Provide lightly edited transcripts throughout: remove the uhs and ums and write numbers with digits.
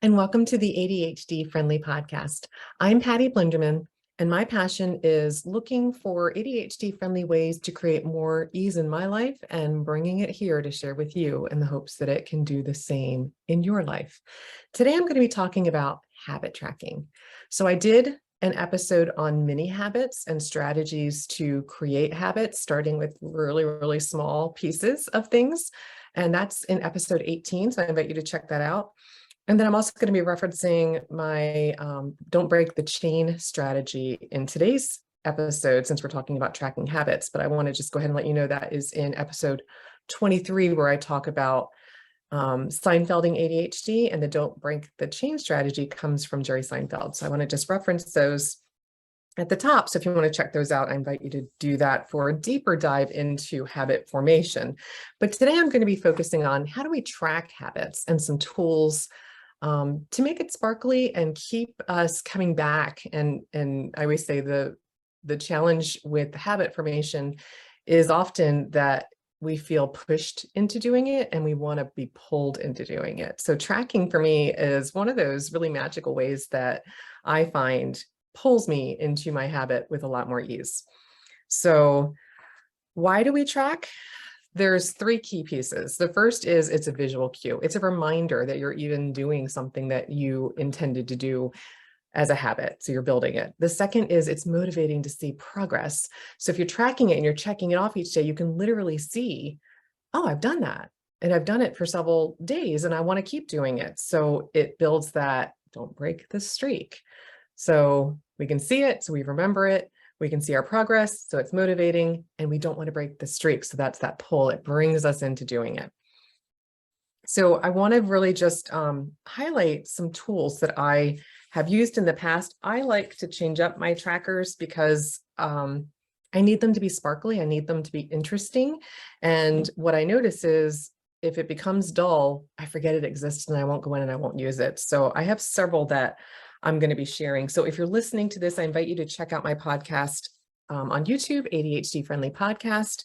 and welcome to the ADHD Friendly podcast. I'm Patty Blinderman, and my passion is looking for ADHD-friendly ways to create more ease in my life and bringing it here to share with you in the hopes that it can do the same in your life. Today, I'm going to be talking about habit tracking. So I did an episode on mini habits and strategies to create habits, starting with really small pieces of things. And that's in episode 18, so I invite you to check that out. And then I'm also going to be referencing my don't break the chain strategy in today's episode, since we're talking about tracking habits. But I want to just go ahead and let you know that is in episode 23, where I talk about Seinfelding ADHD, and the don't break the chain strategy comes from Jerry Seinfeld. So I want to just reference those at the top. So if you want to check those out, I invite you to do that for a deeper dive into habit formation. But today I'm going to be focusing on how do we track habits and some tools to make it sparkly and keep us coming back. And I always say the challenge with habit formation is often that we feel pushed into doing it and we want to be pulled into doing it. So tracking for me is one of those really magical ways that I find pulls me into my habit with a lot more ease. So why do we track? There's three key pieces. The first is it's a visual cue. It's a reminder that you're even doing something that you intended to do as a habit. So you're building it. The second is it's motivating to see progress. So if you're tracking it and you're checking it off each day, you can literally see, oh, I've done that. And I've done it for several days and I want to keep doing it. So it builds that don't break the streak. So we can see it, so we remember it. We can see our progress, so it's motivating, and we don't want to break the streak. So that's that pull. It brings us into doing it. So I want to really just highlight some tools that I have used in the past. I like to change up my trackers because I need them to be sparkly. I need them to be interesting. And what I notice is if it becomes dull, I forget it exists and I won't go in and I won't use it. So I have several that I'm going to be sharing. So if you're listening to this, I invite you to check out my podcast on YouTube, ADHD Friendly Podcast,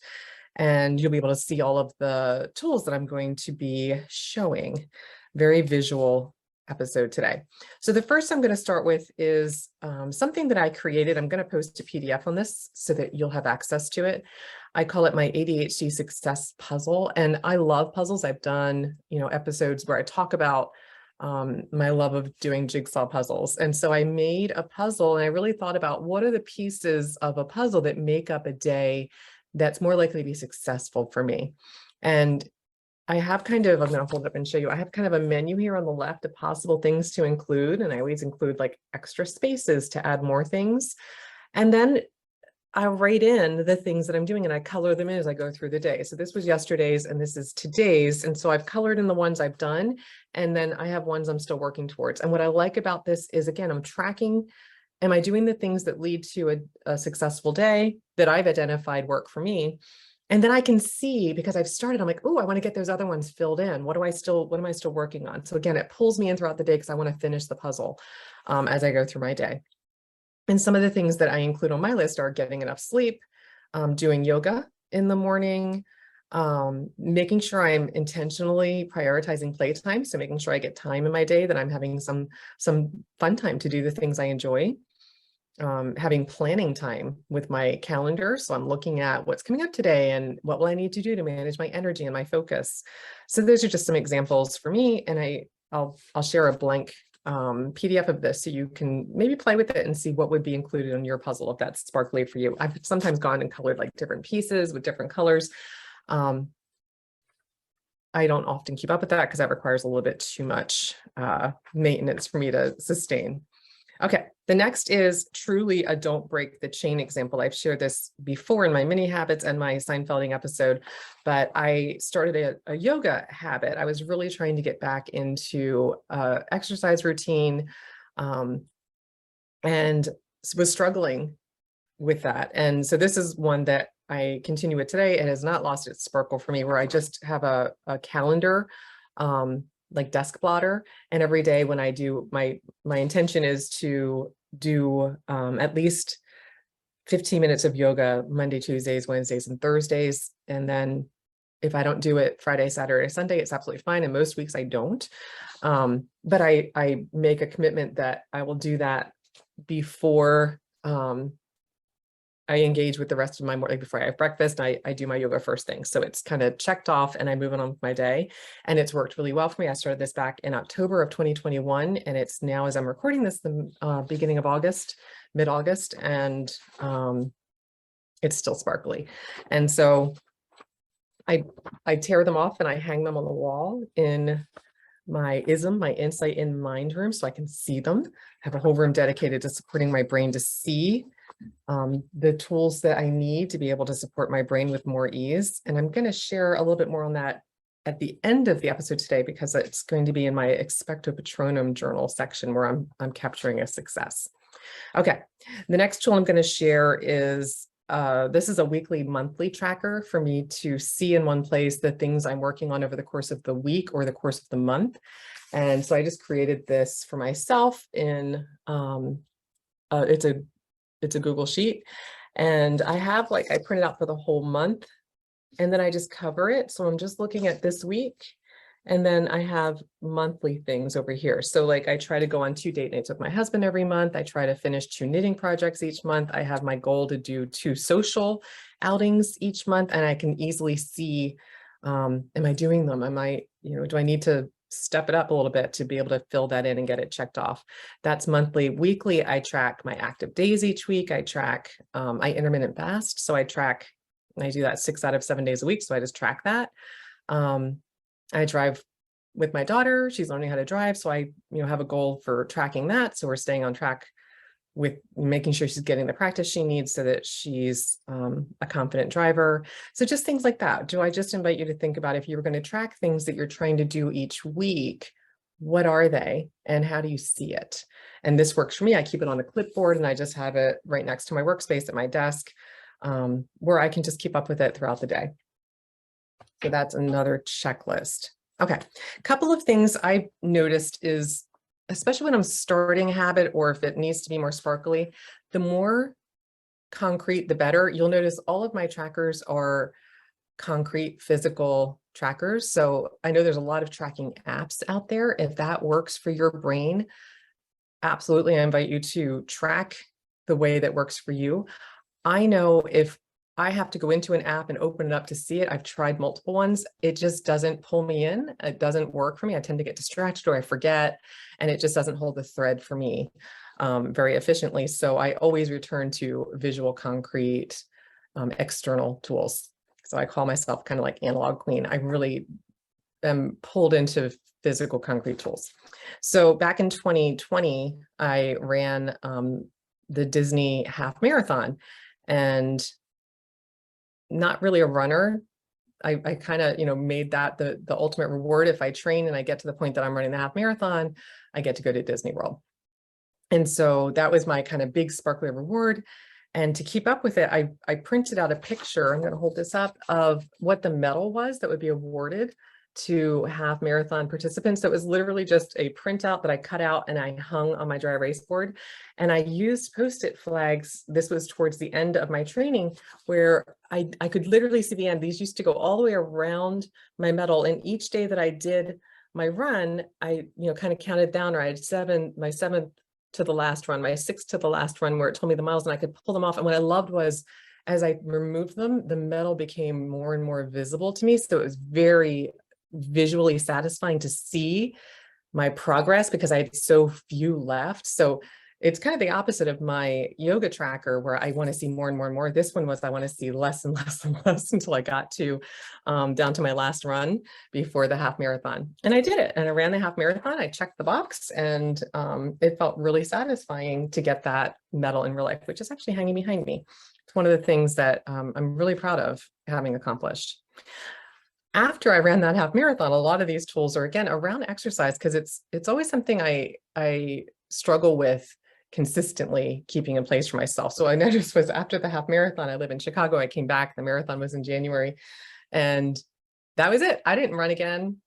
and you'll be able to see all of the tools that I'm going to be showing. Very visual episode today. So the first I'm going to start with is something that I created. I'm going to post a PDF on this so that you'll have access to it. I call it my ADHD Success Puzzle, and I love puzzles. I've done, episodes where I talk about my love of doing jigsaw puzzles. And so I made a puzzle and I really thought about what are the pieces of a puzzle that make up a day that's more likely to be successful for me. And I have I'm going to hold it up and show you, I have kind of a menu here on the left of possible things to include. And I always include like extra spaces to add more things. And then I write in the things that I'm doing and I color them in as I go through the day. So this was yesterday's and this is today's. And so I've colored in the ones I've done, and then I have ones I'm still working towards. And what I like about this is, again, I'm tracking, am I doing the things that lead to a successful day that I've identified work for me? And then I can see, because I've started, I'm like, oh, I want to get those other ones filled in. What am I still working on? So again, it pulls me in throughout the day because I want to finish the puzzle as I go through my day. And some of the things that I include on my list are getting enough sleep, doing yoga in the morning, making sure I'm intentionally prioritizing playtime. So making sure I get time in my day that I'm having some fun time to do the things I enjoy. Having planning time with my calendar. So I'm looking at what's coming up today and what will I need to do to manage my energy and my focus. So those are just some examples for me. And I'll share a blank PDF of this so you can maybe play with it and see what would be included in your puzzle if that's sparkly for you. I've sometimes gone and colored like different pieces with different colors. I don't often keep up with that because that requires a little bit too much maintenance for me to sustain. Okay, the next is truly a don't break the chain example. I've shared this before in my mini habits and my Seinfelding episode, but I started a yoga habit. I was really trying to get back into exercise routine and was struggling with that. And so this is one that I continue with today. It has not lost its sparkle for me, where I just have a calendar like desk blotter. And every day when I do, my intention is to do at least 15 minutes of yoga Monday, Tuesdays, Wednesdays, and Thursdays. And then if I don't do it Friday, Saturday, Sunday, it's absolutely fine. And most weeks I don't. But I make a commitment that I will do that before I engage with the rest of my morning. Before I have breakfast, I do my yoga first thing. So it's kind of checked off and I move on with my day. And it's worked really well for me. I started this back in October of 2021. And it's now, as I'm recording this, the beginning of August, mid-August, and it's still sparkly. And so I tear them off and I hang them on the wall in my ISM, my Insight in Mind room, so I can see them. I have a whole room dedicated to supporting my brain to see the tools that I need to be able to support my brain with more ease. And I'm going to share a little bit more on that at the end of the episode today, because it's going to be in my Expecto Patronum journal section where I'm capturing a success. Okay, the next tool I'm going to share is this is a weekly, monthly tracker for me to see in one place the things I'm working on over the course of the week or the course of the month. And so I just created this for myself in, it's a Google Sheet. And I have I print it out for the whole month and then I just cover it. So I'm just looking at this week. And then I have monthly things over here. So I try to go on 2 date nights with my husband every month. I try to finish 2 knitting projects each month. I have my goal to do 2 social outings each month. And I can easily see, am I doing them? Am I, do I need to step it up a little bit to be able to fill that in and get it checked off? That's monthly. Weekly, I track my active days each week. I track, I intermittent fast. So I do that 6 out of 7 days a week. So I just track that. I drive with my daughter. She's learning how to drive. So I, have a goal for tracking that. So we're staying on track with making sure she's getting the practice she needs so that she's a confident driver. So just things like that. Do I just invite you to think about, if you were going to track things that you're trying to do each week, what are they and how do you see it? And this works for me. I keep it on a clipboard and I just have it right next to my workspace at my desk, where I can just keep up with it throughout the day. So that's another checklist. Okay, a couple of things I noticed is, especially when I'm starting a habit or if it needs to be more sparkly, the more concrete, the better. You'll notice all of my trackers are concrete, physical trackers. So I know there's a lot of tracking apps out there. If that works for your brain, absolutely, I invite you to track the way that works for you. I know if I have to go into an app and open it up to see it, I've tried multiple ones. It just doesn't pull me in. It doesn't work for me. I tend to get distracted or I forget, and it just doesn't hold the thread for me very efficiently. So I always return to visual, concrete, external tools. So I call myself kind of like analog queen. I really am pulled into physical, concrete tools. So back in 2020, I ran the Disney half marathon, and not really a runner. I kind of, made that the ultimate reward. If I train and I get to the point that I'm running the half marathon, I get to go to Disney World. And so that was my kind of big sparkly reward. And to keep up with it, I printed out a picture, I'm going to hold this up, of what the medal was that would be awarded to half marathon participants. So it was literally just a printout that I cut out and I hung on my dry erase board. And I used Post-it flags. This was towards the end of my training where I could literally see the end. These used to go all the way around my medal. And each day that I did my run, I, kind of counted down, or I had my seventh to the last run, my 6th to the last run, where it told me the miles and I could pull them off. And what I loved was, as I removed them, the medal became more and more visible to me. So it was very visually satisfying to see my progress because I had so few left. So it's kind of the opposite of my yoga tracker where I want to see more and more and more. This one was, I want to see less and less and less until I got to down to my last run before the half marathon. And I did it, and I ran the half marathon. I checked the box, and it felt really satisfying to get that medal in real life, which is actually hanging behind me. It's one of the things that I'm really proud of having accomplished. After I ran that half marathon, a lot of these tools are, again, around exercise, because it's always something I struggle with consistently keeping in place for myself. So I noticed was after the half marathon, I live in Chicago, I came back, the marathon was in January, and that was it. I didn't run again.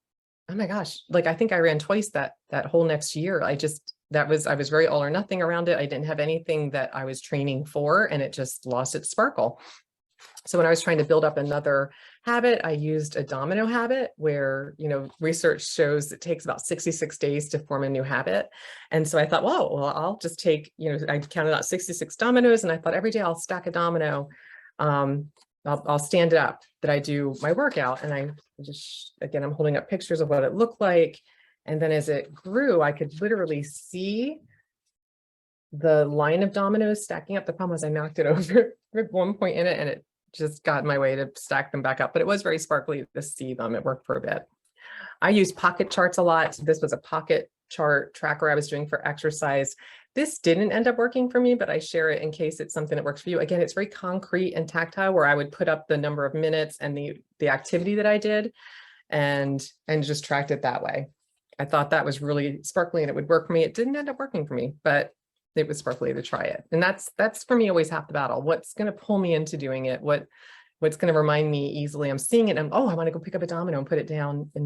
Oh my gosh. I think I ran twice that whole next year. I was very all or nothing around it. I didn't have anything that I was training for, and it just lost its sparkle. So when I was trying to build up another habit, I used a domino habit where, research shows it takes about 66 days to form a new habit. And so I thought, well, I'll just take, I counted out 66 dominoes, and I thought every day I'll stack a domino. I'll stand it up that I do my workout. And I just, again, I'm holding up pictures of what it looked like. And then as it grew, I could literally see the line of dominoes stacking up. The problem was I knocked it over at one point in it, and it just got in my way to stack them back up, but it was very sparkly to see them. It worked for a bit. I use pocket charts a lot. So this was a pocket chart tracker I was doing for exercise. This didn't end up working for me, but I share it in case it's something that works for you. Again, it's very concrete and tactile, where I would put up the number of minutes and the activity that I did and just tracked it that way. I thought that was really sparkly and it would work for me. It didn't end up working for me, but it was sparkly to try it. And that's for me always half the battle. What's going to pull me into doing it? What's going to remind me easily? I'm seeing it and I want to go pick up a domino and put it down in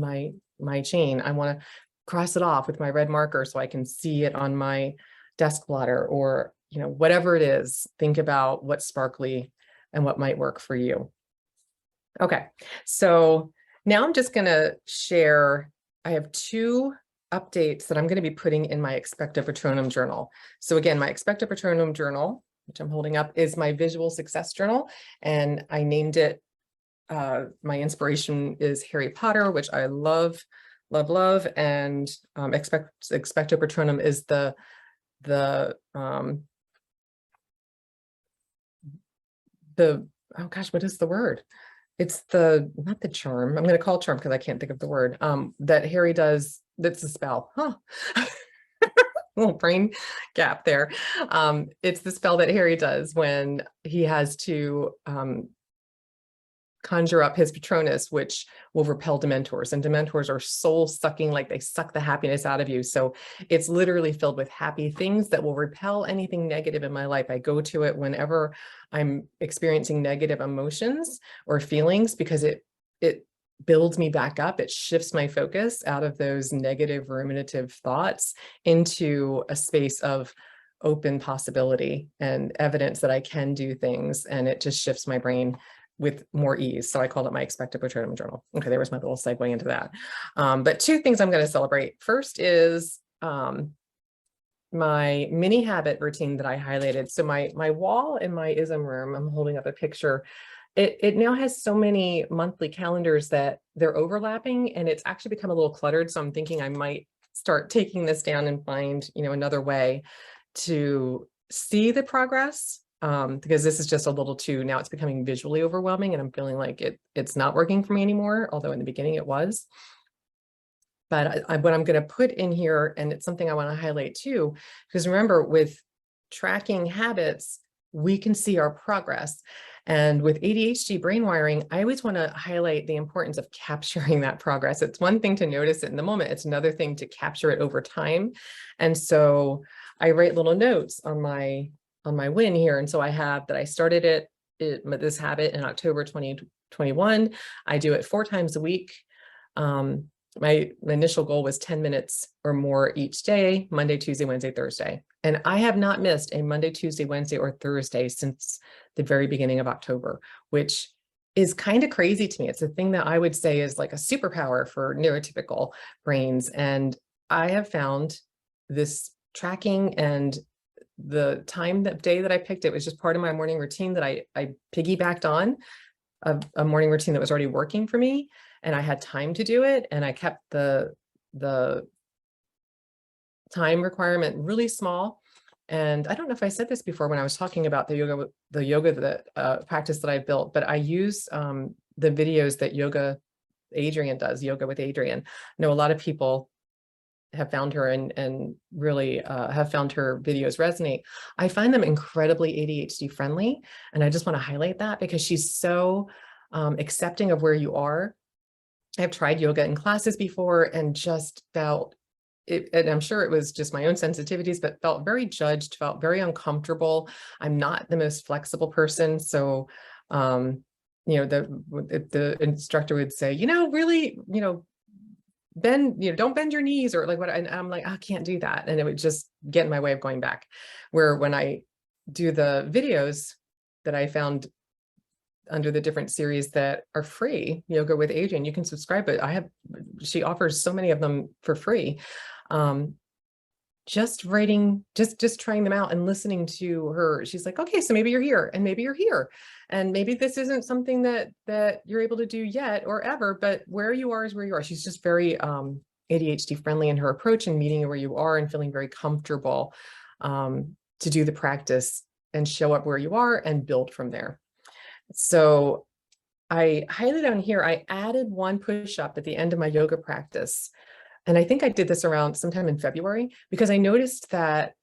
my chain. I want to cross it off with my red marker so I can see it on my desk blotter, or whatever it is. Think about what's sparkly and what might work for you. Okay, so now I'm just going to share. I have 2 updates that I'm going to be putting in my Expecto Patronum journal. So again, my Expecto Patronum journal, which I'm holding up, is my visual success journal. And I named it, my inspiration is Harry Potter, which I love, love, love. And Expecto Patronum is the oh gosh, what is the word? It's not the charm. I'm going to call it charm because I can't think of the word, that Harry does. That's a spell. Huh. Little brain gap there. It's the spell that Harry does when he has to conjure up his Patronus, which will repel Dementors. And Dementors are soul sucking, like they suck the happiness out of you. So it's literally filled with happy things that will repel anything negative in my life. I go to it whenever I'm experiencing negative emotions or feelings, because it builds me back up. It shifts my focus out of those negative ruminative thoughts into a space of open possibility and evidence that I can do things. And it just shifts my brain with more ease. So I called it my Expecto Patronum journal. Okay, there was my little segue into that. But 2 things I'm going to celebrate. First is my mini habit routine that I highlighted. So my wall in my ISM room, I'm holding up a picture. It now has so many monthly calendars that they're overlapping, and it's actually become a little cluttered. So I'm thinking I might start taking this down and find, another way to see the progress. Because this is just a little too, now it's becoming visually overwhelming, and I'm feeling like it's not working for me anymore, although in the beginning it was. But what I'm going to put in here, and it's something I want to highlight too, because remember, with tracking habits, we can see our progress. And with ADHD brain wiring, I always want to highlight the importance of capturing that progress. It's one thing to notice it in the moment. It's another thing to capture it over time. And so I write little notes on my win here. And so I have that I started this habit in October 2021. I do it 4 times a week. My initial goal was 10 minutes or more each day, Monday, Tuesday, Wednesday, Thursday. And I have not missed a Monday, Tuesday, Wednesday, or Thursday since the very beginning of October, which is kind of crazy to me. It's a thing that I would say is like a superpower for neurotypical brains. And I have found this tracking and the time that day that I picked, it was just part of my morning routine that I piggybacked on a morning routine that was already working for me. And I had time to do it. And I kept the time requirement really small. And I don't know if I said this before when I was talking about the yoga that practice that I built, but I use the videos that Adrienne does, Yoga with Adrienne. I know a lot of people have found her and really have found her videos resonate. I find them incredibly ADHD friendly. And I just want to highlight that because she's so accepting of where you are. I've tried yoga in classes before and just felt it, and I'm sure it was just my own sensitivities, but felt very judged, felt very uncomfortable. I'm not the most flexible person. So, the instructor would say, really, bend, don't bend your knees or like what, and I'm like, I can't do that. And it would just get in my way of going back. Where when I do the videos that I found under the different series that are free. Yoga with Adrienne, you can subscribe, but she offers so many of them for free. Just writing, just trying them out and listening to her. She's like, okay, so maybe you're here and maybe you're here. And maybe this isn't something that you're able to do yet or ever, but where you are is where you are. She's just very ADHD friendly in her approach and meeting you where you are and feeling very comfortable to do the practice and show up where you are and build from there. So I highlighted on here, I added one push-up at the end of my yoga practice. And I think I did this around sometime in February, because I noticed that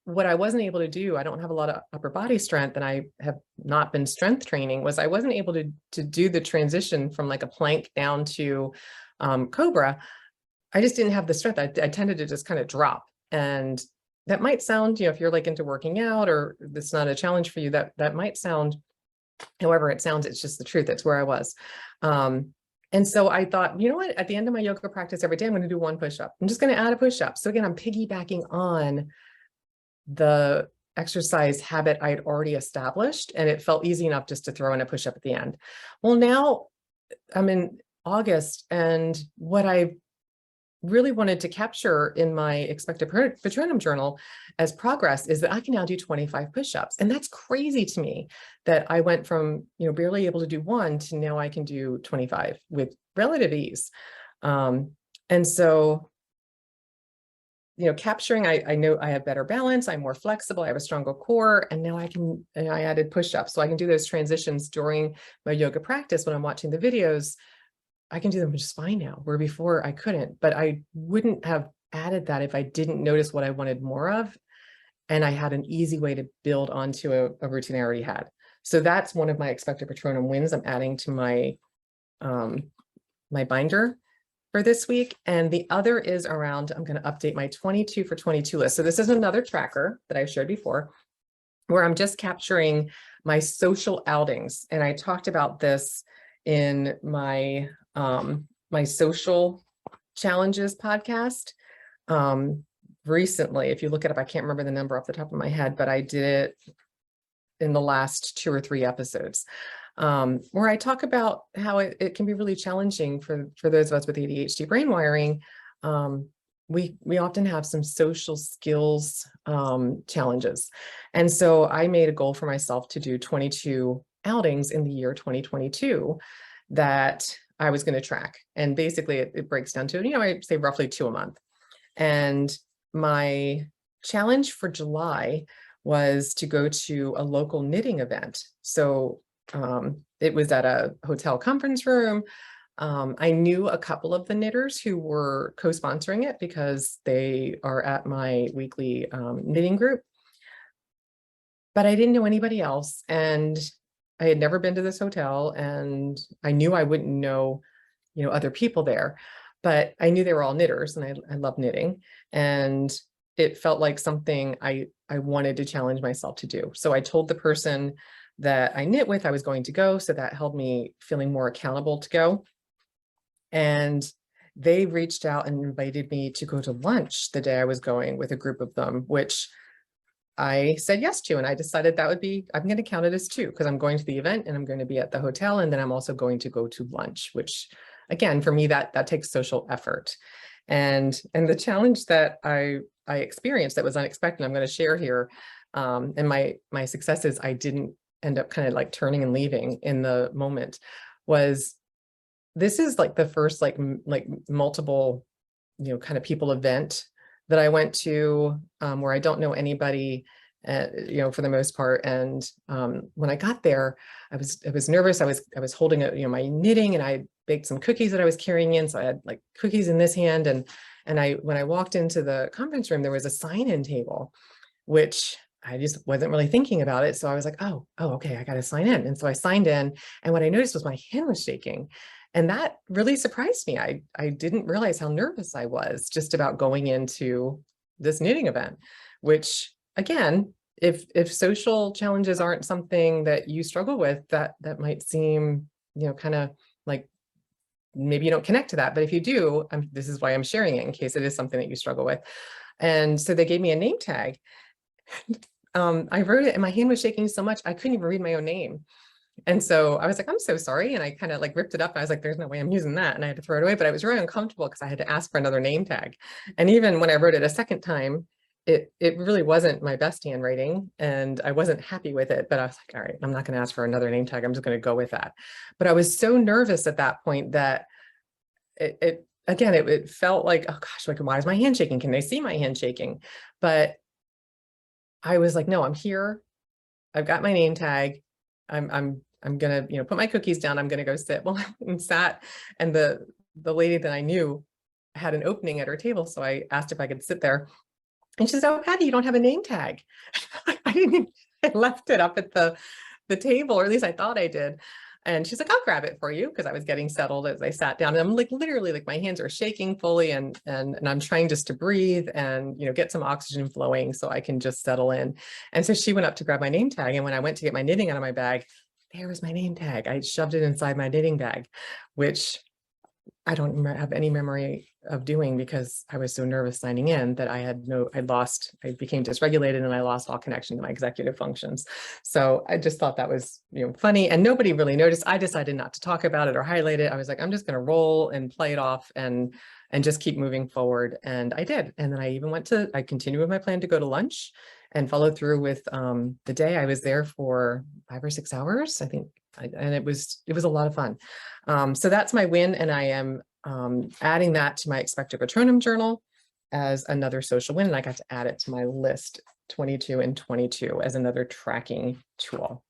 what I wasn't able to do, I don't have a lot of upper body strength, and I have not been strength training, was I wasn't able to do the transition from like a plank down to Cobra. I just didn't have the strength. I tended to just kind of drop. And that might sound, if you're like into working out or it's not a challenge for you, that might sound, however it sounds, it's just the truth. It's where I was. And so I thought, you know what, at the end of my yoga practice every day, I'm going to do one push-up. I'm just going to add a push-up. So again, I'm piggybacking on the exercise habit I had already established, and it felt easy enough just to throw in a push-up at the end. Well, now I'm in August, and what I really wanted to capture in my Expecto Patronum journal as progress is that I can now do 25 push-ups. And that's crazy to me that I went from, barely able to do one to now I can do 25 with relative ease. And so, capturing, I know I have better balance, I'm more flexible, I have a stronger core, and now I added push-ups. So I can do those transitions during my yoga practice when I'm watching the videos. I can do them just fine now, where before I couldn't, but I wouldn't have added that if I didn't notice what I wanted more of. And I had an easy way to build onto a routine I already had. So that's one of my Expecto Patronum wins I'm adding to my, my binder for this week. And the other is around, I'm going to update my 22 for 22 list. So this is another tracker that I've shared before, where I'm just capturing my social outings. And I talked about this in my my social challenges podcast recently. If you look it up, I can't remember the number off the top of my head, but I did it in the last 2 or 3 episodes, where I talk about how it can be really challenging for those of us with ADHD brain wiring. We often have some social skills challenges. And so I made a goal for myself to do 22 outings in the year 2022 that I was going to track. And basically it breaks down to, I say roughly 2 a month. And my challenge for July was to go to a local knitting event. So it was at a hotel conference room. I knew a couple of the knitters who were co-sponsoring it because they are at my weekly knitting group, but I didn't know anybody else. And I had never been to this hotel, and I knew I wouldn't know, other people there, but I knew they were all knitters, and I love knitting. And it felt like something I wanted to challenge myself to do. So I told the person that I knit with I was going to go. So that held me feeling more accountable to go. And they reached out and invited me to go to lunch the day I was going with a group of them, which I said yes to. And I decided that would be, I'm going to count it as 2, because I'm going to the event and I'm going to be at the hotel. And then I'm also going to go to lunch, which again, for me, that takes social effort. And the challenge that I experienced that was unexpected, I'm going to share here. And my success is I didn't end up kind of like turning and leaving in the moment, was this is like the first like multiple, kind of people event that I went to, where I don't know anybody, for the most part. And when I got there, I was nervous. I was holding my knitting, and I baked some cookies that I was carrying in. So I had like cookies in this hand, and when I walked into the conference room, there was a sign-in table, which I just wasn't really thinking about it. So I was like, oh, okay, I got to sign in. And so I signed in, and what I noticed was my hand was shaking. And that really surprised me. I didn't realize how nervous I was just about going into this knitting event, which again, if social challenges aren't something that you struggle with, that might seem, kind of like maybe you don't connect to that. But if you do, this is why I'm sharing it, in case it is something that you struggle with. And so they gave me a name tag. I wrote it, and my hand was shaking so much I couldn't even read my own name. And so I was like, I'm so sorry. And I kind of like ripped it up. And I was like, there's no way I'm using that. And I had to throw it away, but I was very uncomfortable because I had to ask for another name tag. And even when I wrote it a second time, it really wasn't my best handwriting and I wasn't happy with it, but I was like, all right, I'm not going to ask for another name tag. I'm just going to go with that. But I was so nervous at that point that it felt like, oh gosh, like, why is my hand shaking? Can they see my hand shaking? But I was like, no, I'm here. I've got my name tag. I'm gonna, put my cookies down. I'm gonna go sit. Well, and sat, and the lady that I knew had an opening at her table. So I asked if I could sit there. And she said, oh, Patty, you don't have a name tag. I didn't, I left it up at the table, or at least I thought I did. And she's like, I'll grab it for you, because I was getting settled as I sat down. And I'm like, literally, like, my hands are shaking fully, and I'm trying just to breathe and, get some oxygen flowing so I can just settle in. And so she went up to grab my name tag. And when I went to get my knitting out of my bag, there was my name tag. I shoved it inside my knitting bag, which I don't have any memory of doing because I was so nervous signing in that I became dysregulated and I lost all connection to my executive functions. So I just thought that was, funny, and nobody really noticed. I decided not to talk about it or highlight it. I was like, I'm just going to roll and play it off and just keep moving forward. And I did. And then I continued with my plan to go to lunch and follow through with the day. I was there for 5 or 6 hours, I think. And it was a lot of fun. So that's my win. And I am adding that to my Expecto Patronum journal as another social win. And I got to add it to my list 22 and 22 as another tracking tool.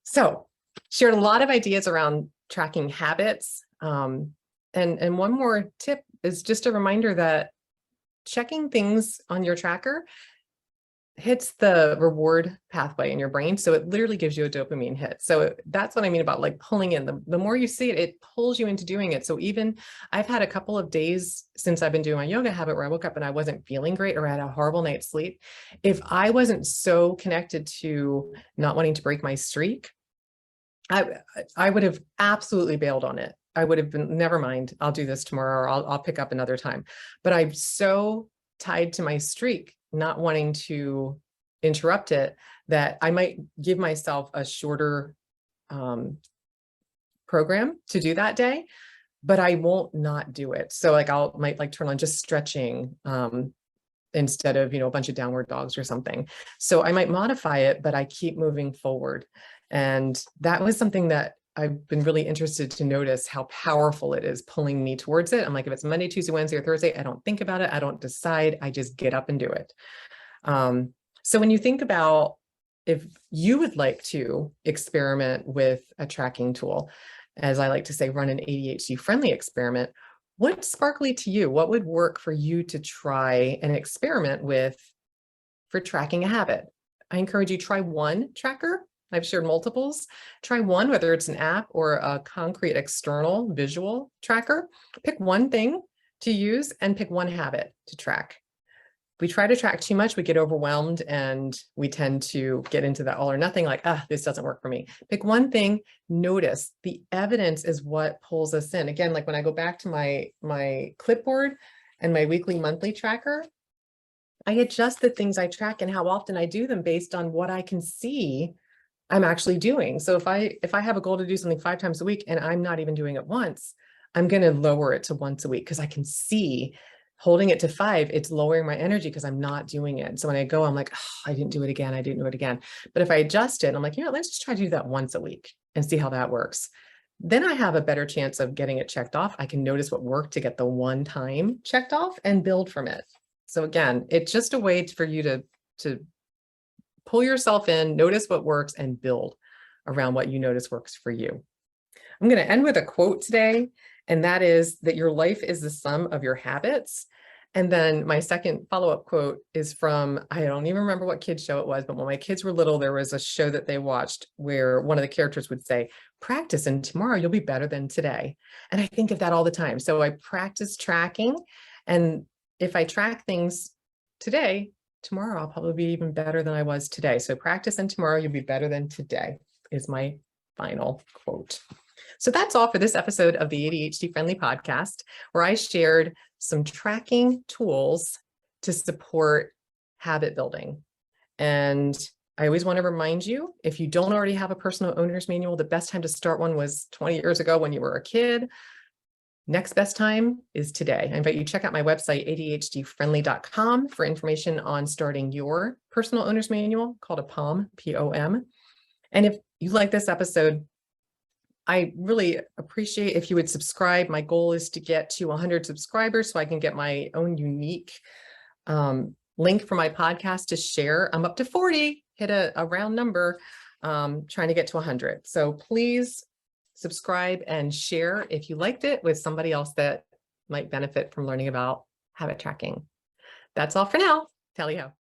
So shared a lot of ideas around tracking habits. And one more tip is just a reminder that checking things on your tracker hits the reward pathway in your brain. So it literally gives you a dopamine hit. So that's what I mean about like pulling in. The more you see it, it pulls you into doing it. So even I've had a couple of days since I've been doing my yoga habit where I woke up and I wasn't feeling great, or I had a horrible night's sleep. If I wasn't so connected to not wanting to break my streak, I would have absolutely bailed on it. I would have been, never mind, I'll do this tomorrow, or I'll pick up another time. But I'm so tied to my streak, not wanting to interrupt it, that I might give myself a shorter program to do that day, but I won't not do it. So like might like turn on just stretching instead of, a bunch of downward dogs or something. So I might modify it, but I keep moving forward. And that was something that I've been really interested to notice how powerful it is pulling me towards it. I'm like, if it's Monday, Tuesday, Wednesday, or Thursday, I don't think about it. I don't decide. I just get up and do it. So when you think about if you would like to experiment with a tracking tool, as I like to say, run an ADHD friendly experiment, what's sparkly to you? What would work for you to try and experiment with for tracking a habit? I encourage you, try one tracker. I've shared multiples. Try one, whether it's an app or a concrete external visual tracker. Pick one thing to use and pick one habit to track. If we try to track too much, we get overwhelmed and we tend to get into that all or nothing, like, this doesn't work for me. Pick one thing, notice. The evidence is what pulls us in. Again, like when I go back to my clipboard and my weekly, monthly tracker, I adjust the things I track and how often I do them based on what I can see I'm actually doing. So if I have a goal to do something 5 times a week and I'm not even doing it once, I'm going to lower it to once a week, because I can see holding it to 5, it's lowering my energy because I'm not doing it. So when I go, I'm like, I didn't do it again. I didn't do it again. But if I adjust it, I'm like, let's just try to do that once a week and see how that works. Then I have a better chance of getting it checked off. I can notice what worked to get the one time checked off and build from it. So again, it's just a way for you to pull yourself in, notice what works, and build around what you notice works for you. I'm going to end with a quote today, and that is that your life is the sum of your habits. And then my second follow-up quote is from, I don't even remember what kids show it was, but when my kids were little, there was a show that they watched where one of the characters would say, practice and tomorrow you'll be better than today. And I think of that all the time. So I practice tracking, and if I track things today, tomorrow I'll probably be even better than I was today. So practice and tomorrow you'll be better than today is my final quote. So that's all for this episode of the ADHD Friendly podcast, where I shared some tracking tools to support habit building. And I always want to remind you, if you don't already have a personal owner's manual, the best time to start one was 20 years ago when you were a kid. Next best time is today. I invite you to check out my website, ADHDfriendly.com, for information on starting your personal owner's manual called a POM, P-O-M. And if you like this episode, I really appreciate if you would subscribe. My goal is to get to 100 subscribers so I can get my own unique link for my podcast to share. I'm up to 40, hit a round number, trying to get to 100. So please subscribe and share if you liked it with somebody else that might benefit from learning about habit tracking. That's all for now. Tally ho.